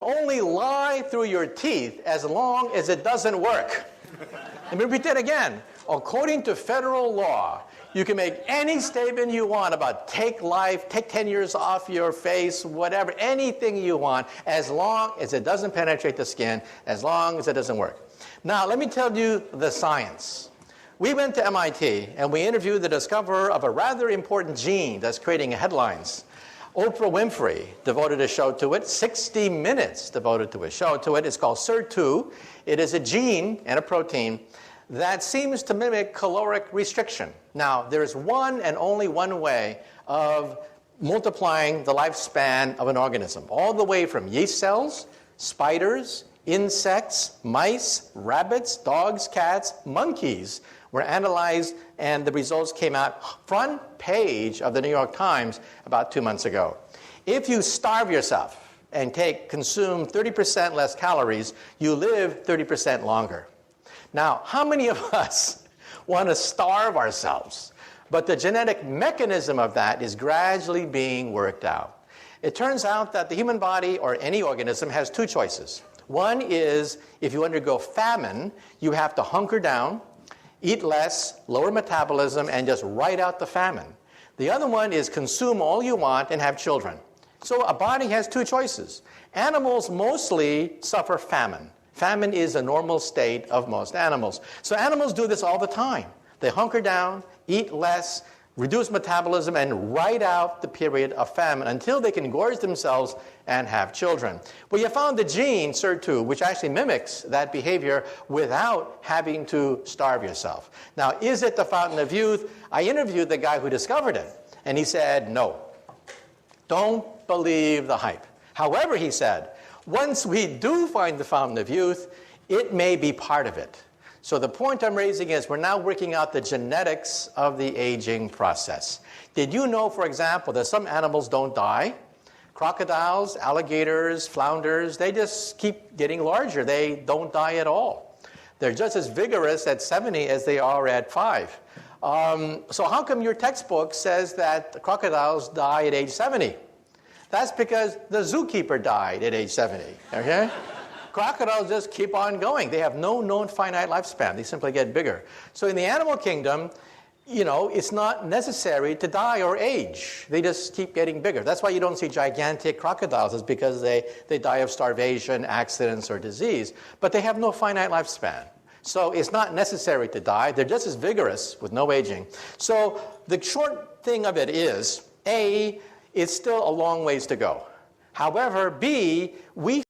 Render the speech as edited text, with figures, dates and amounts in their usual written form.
only lie through your teeth as long as it doesn't work. Let me repeat that again. According to federal law, you can make any statement you want about take life, take 10 years off your face, whatever, anything you want, as long as it doesn't penetrate the skin, as long as it doesn't work. Now, let me tell you the science. We went to MIT and we interviewed the discoverer of a rather important gene that's creating headlines. Oprah Winfrey devoted a show to it, 60 Minutes devoted to a show to it. It's called SIR2. It is a gene and a protein that seems to mimic caloric restriction. Now, there is one and only one way of multiplying the lifespan of an organism, all the way from yeast cells, spiders, insects, mice, rabbits, dogs, cats, monkeys were analyzed, and the results came out front page of the New York Times about 2 months ago. If you starve yourself and consume 30% less calories, you live 30% longer. Now, how many of us want to starve ourselves? But the genetic mechanism of that is gradually being worked out. It turns out that the human body, or any organism, has two choices. One is, if you undergo famine, you have to hunker down, eat less, lower metabolism, and just ride out the famine. The other one is consume all you want and have children. So a body has two choices. Animals mostly suffer famine. Famine is a normal state of most animals. So animals do this all the time. They hunker down, eat less, reduce metabolism, and ride out the period of famine until they can gorge themselves and have children. Well, you found the gene, SIR2, which actually mimics that behavior without having to starve yourself. Now, is it the fountain of youth? I interviewed the guy who discovered it, and he said, no. Don't believe the hype. However, he said, once we do find the fountain of youth, it may be part of it. So the point I'm raising is we're now working out the genetics of the aging process. Did you know, for example, that some animals don't die? Crocodiles, alligators, flounders, they just keep getting larger. They don't die at all. They're just as vigorous at 70 as they are at 5. So how come your textbook says that the crocodiles die at age 70? That's because the zookeeper died at age 70, okay? Crocodiles just keep on going. They have no known finite lifespan. They simply get bigger. So in the animal kingdom, you know, it's not necessary to die or age. They just keep getting bigger. That's why you don't see gigantic crocodiles, is because they die of starvation, accidents, or disease. But they have no finite lifespan. So it's not necessary to die. They're just as vigorous with no aging. So the short thing of it is, A, it's still a long ways to go. However, B, we